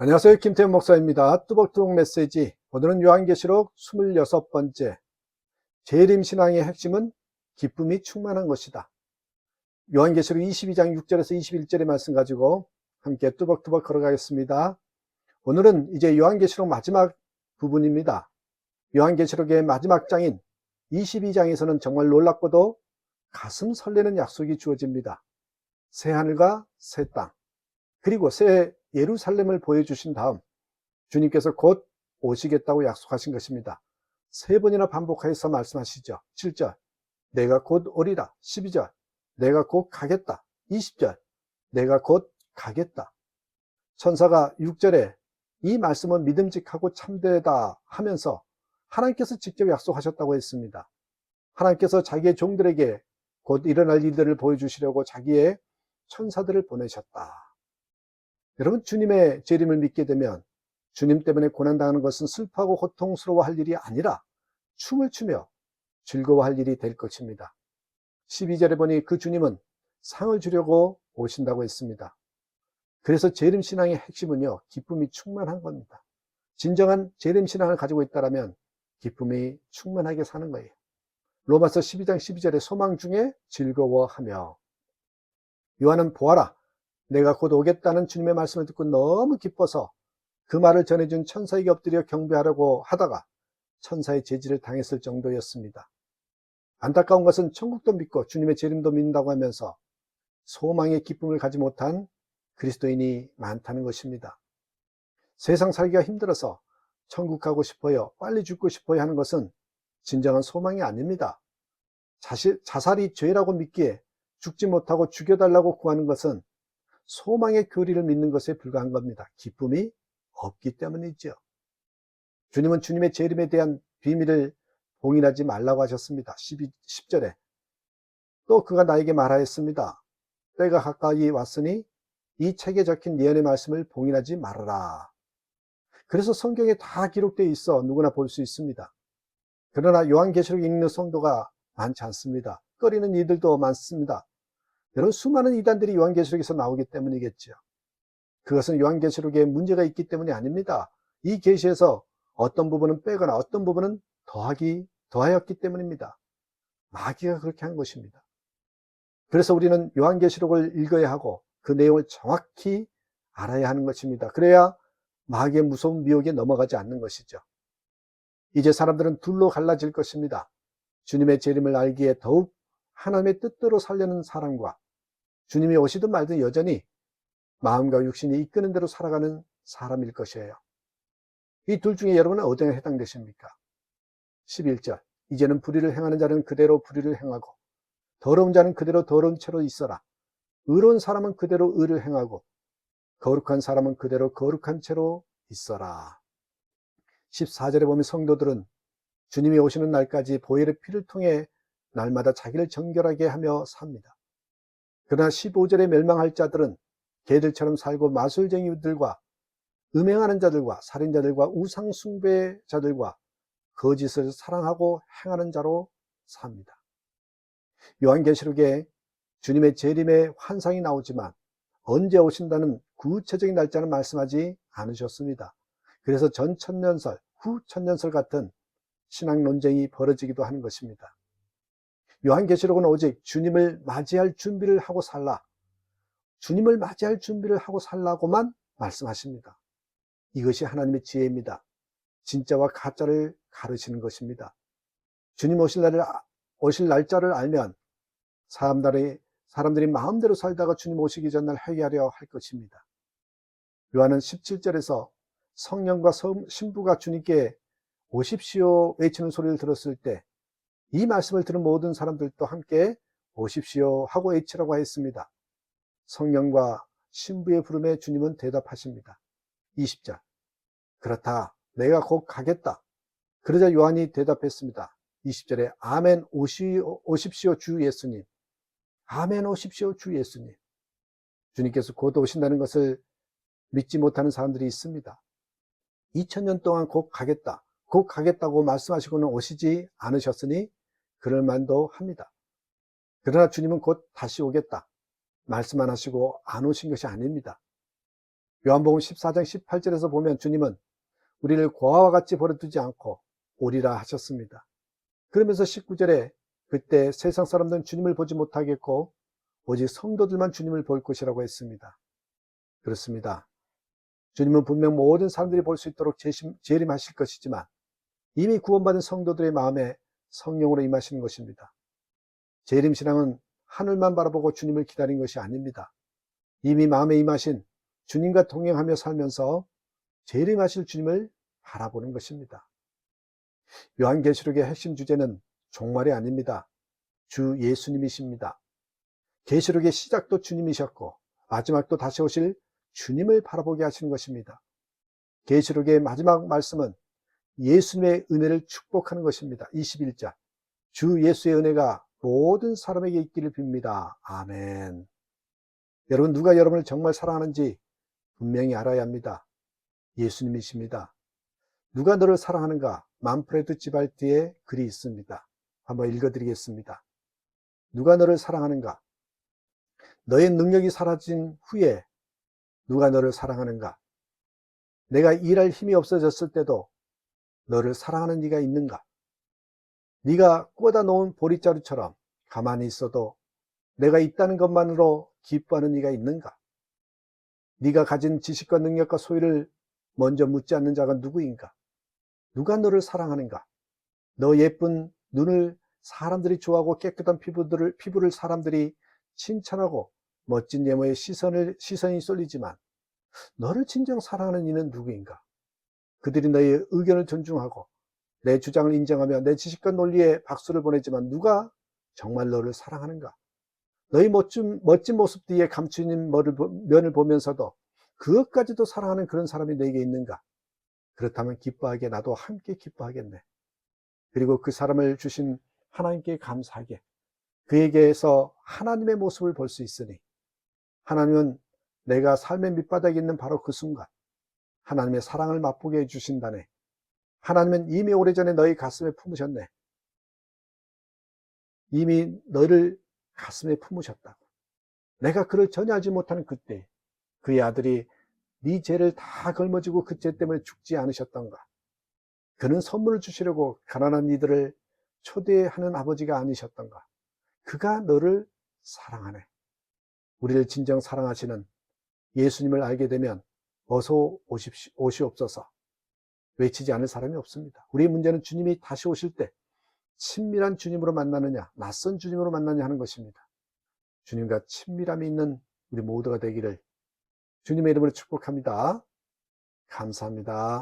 안녕하세요. 김태현 목사입니다. 뚜벅뚜벅 메시지. 오늘은 요한계시록 26번째. 재림신앙의 핵심은 기쁨이 충만한 것이다. 요한계시록 22장 6절에서 21절의 말씀 가지고 함께 뚜벅뚜벅 걸어가겠습니다. 오늘은 이제 요한계시록 마지막 부분입니다. 요한계시록의 마지막 장인 22장에서는 정말 놀랍고도 가슴 설레는 약속이 주어집니다. 새 하늘과 새 땅, 그리고 새 예루살렘을 보여주신 다음 주님께서 곧 오시겠다고 약속하신 것입니다. 세 번이나 반복하여서 말씀하시죠. 7절 내가 곧 오리라. 12절 내가 곧 가겠다. 20절 내가 곧 가겠다. 천사가 6절에 이 말씀은 믿음직하고 참되다 하면서 하나님께서 직접 약속하셨다고 했습니다. 하나님께서 자기의 종들에게 곧 일어날 일들을 보여주시려고 자기의 천사들을 보내셨다. 여러분, 주님의 재림을 믿게 되면 주님 때문에 고난당하는 것은 슬퍼하고 고통스러워할 일이 아니라 춤을 추며 즐거워할 일이 될 것입니다. 12절에 보니 그 주님은 상을 주려고 오신다고 했습니다. 그래서 재림신앙의 핵심은요, 기쁨이 충만한 겁니다. 진정한 재림신앙을 가지고 있다면 기쁨이 충만하게 사는 거예요. 로마서 12장 12절에 소망 중에 즐거워하며, 요한은 보아라 내가 곧 오겠다는 주님의 말씀을 듣고 너무 기뻐서 그 말을 전해준 천사에게 엎드려 경배하려고 하다가 천사의 제지를 당했을 정도였습니다. 안타까운 것은 천국도 믿고 주님의 재림도 믿는다고 하면서 소망의 기쁨을 가지 못한 그리스도인이 많다는 것입니다. 세상 살기가 힘들어서 천국 가고 싶어요, 빨리 죽고 싶어요 하는 것은 진정한 소망이 아닙니다. 자살이 죄라고 믿기에 죽지 못하고 죽여달라고 구하는 것은 소망의 교리를 믿는 것에 불과한 겁니다. 기쁨이 없기 때문이죠. 주님은 주님의 재림에 대한 비밀을 봉인하지 말라고 하셨습니다. 10절에 또 그가 나에게 말하였습니다. 때가 가까이 왔으니 이 책에 적힌 예언의 말씀을 봉인하지 말아라. 그래서 성경에 다 기록되어 있어 누구나 볼 수 있습니다. 그러나 요한계시록 읽는 성도가 많지 않습니다. 꺼리는 이들도 많습니다. 여러분, 수많은 이단들이 요한계시록에서 나오기 때문이겠죠. 그것은 요한계시록에 문제가 있기 때문이 아닙니다. 이 계시에서 어떤 부분은 빼거나 어떤 부분은 더하였기 때문입니다. 마귀가 그렇게 한 것입니다. 그래서 우리는 요한계시록을 읽어야 하고 그 내용을 정확히 알아야 하는 것입니다. 그래야 마귀의 무서운 미혹에 넘어가지 않는 것이죠. 이제 사람들은 둘로 갈라질 것입니다. 주님의 재림을 알기에 더욱 하나님의 뜻대로 살려는 사람과 주님이 오시든 말든 여전히 마음과 육신이 이끄는 대로 살아가는 사람일 것이에요. 이 둘 중에 여러분은 어디에 해당되십니까? 11절 이제는 불의를 행하는 자는 그대로 불의를 행하고 더러운 자는 그대로 더러운 채로 있어라. 의로운 사람은 그대로 의를 행하고 거룩한 사람은 그대로 거룩한 채로 있어라. 14절에 보면 성도들은 주님이 오시는 날까지 보혈의 피를 통해 날마다 자기를 정결하게 하며 삽니다. 그러나 15절에 멸망할 자들은 개들처럼 살고 마술쟁이들과 음행하는 자들과 살인자들과 우상숭배자들과 거짓을 사랑하고 행하는 자로 삽니다. 요한계시록에 주님의 재림의 환상이 나오지만 언제 오신다는 구체적인 날짜는 말씀하지 않으셨습니다. 그래서 전 천년설, 후 천년설 같은 신학 논쟁이 벌어지기도 하는 것입니다. 요한계시록은 오직 주님을 맞이할 준비를 하고 살라, 주님을 맞이할 준비를 하고 살라고만 말씀하십니다. 이것이 하나님의 지혜입니다. 진짜와 가짜를 가르치는 것입니다. 주님 오실 날짜를 알면 사람들이 마음대로 살다가 주님 오시기 전날 회개하려 할 것입니다. 요한은 17절에서 성령과 신부가 주님께 오십시오 외치는 소리를 들었을 때 이 말씀을 들은 모든 사람들도 함께 오십시오 하고 외치라고 했습니다. 성령과 신부의 부름에 주님은 대답하십니다. 20절 그렇다 내가 곧 가겠다. 그러자 요한이 대답했습니다. 20절에 아멘 오십시오 주 예수님. 아멘 오십시오 주 예수님. 주님께서 곧 오신다는 것을 믿지 못하는 사람들이 있습니다. 2000년 동안 곧 가겠다고 말씀하시고는 오시지 않으셨으니 그럴 만도 합니다. 그러나 주님은 곧 다시 오겠다 말씀만 하시고 안 오신 것이 아닙니다. 요한복음 14장 18절에서 보면 주님은 우리를 고아와 같이 버려두지 않고 오리라 하셨습니다. 그러면서 19절에 그때 세상 사람들은 주님을 보지 못하겠고 오직 성도들만 주님을 볼 것이라고 했습니다. 그렇습니다. 주님은 분명 모든 사람들이 볼 수 있도록 재림하실 것이지만 이미 구원받은 성도들의 마음에 성령으로 임하시는 것입니다. 재림신앙은 하늘만 바라보고 주님을 기다린 것이 아닙니다. 이미 마음에 임하신 주님과 동행하며 살면서 재림하실 주님을 바라보는 것입니다. 요한계시록의 핵심 주제는 종말이 아닙니다. 주 예수님이십니다. 계시록의 시작도 주님이셨고 마지막도 다시 오실 주님을 바라보게 하시는 것입니다. 계시록의 마지막 말씀은 예수님의 은혜를 축복하는 것입니다. 21절 주 예수의 은혜가 모든 사람에게 있기를 빕니다. 아멘. 여러분, 누가 여러분을 정말 사랑하는지 분명히 알아야 합니다. 예수님이십니다. 누가 너를 사랑하는가? 만프레드 지발티의 글이 있습니다. 한번 읽어드리겠습니다. 누가 너를 사랑하는가? 너의 능력이 사라진 후에 누가 너를 사랑하는가? 내가 일할 힘이 없어졌을 때도 너를 사랑하는 이가 있는가? 네가 꽂아 놓은 보릿자루처럼 가만히 있어도 내가 있다는 것만으로 기뻐하는 이가 있는가? 네가 가진 지식과 능력과 소유를 먼저 묻지 않는 자가 누구인가? 누가 너를 사랑하는가? 너 예쁜 눈을 사람들이 좋아하고 깨끗한 피부를 사람들이 칭찬하고 멋진 외모에 시선이 쏠리지만 너를 진정 사랑하는 이는 누구인가? 그들이 너의 의견을 존중하고 내 주장을 인정하며 내 지식과 논리에 박수를 보내지만 누가 정말 너를 사랑하는가? 너의 멋진 모습 뒤에 감추인 면을 보면서도 그것까지도 사랑하는 그런 사람이 내게 있는가? 그렇다면 기뻐하게 나도 함께 기뻐하겠네. 그리고 그 사람을 주신 하나님께 감사하게 그에게서 하나님의 모습을 볼 수 있으니 하나님은 내가 삶의 밑바닥에 있는 바로 그 순간 하나님의 사랑을 맛보게 해주신다네. 하나님은 이미 오래전에 너희 가슴에 품으셨네. 이미 너를 가슴에 품으셨다고. 내가 그를 전혀 알지 못하는 그때 그의 아들이 네 죄를 다 걸머지고 그 죄 때문에 죽지 않으셨던가. 그는 선물을 주시려고 가난한 이들을 초대하는 아버지가 아니셨던가. 그가 너를 사랑하네. 우리를 진정 사랑하시는 예수님을 알게 되면 어서 오시옵소서 외치지 않을 사람이 없습니다. 우리의 문제는 주님이 다시 오실 때 친밀한 주님으로 만나느냐 낯선 주님으로 만나느냐 하는 것입니다. 주님과 친밀함이 있는 우리 모두가 되기를 주님의 이름으로 축복합니다. 감사합니다.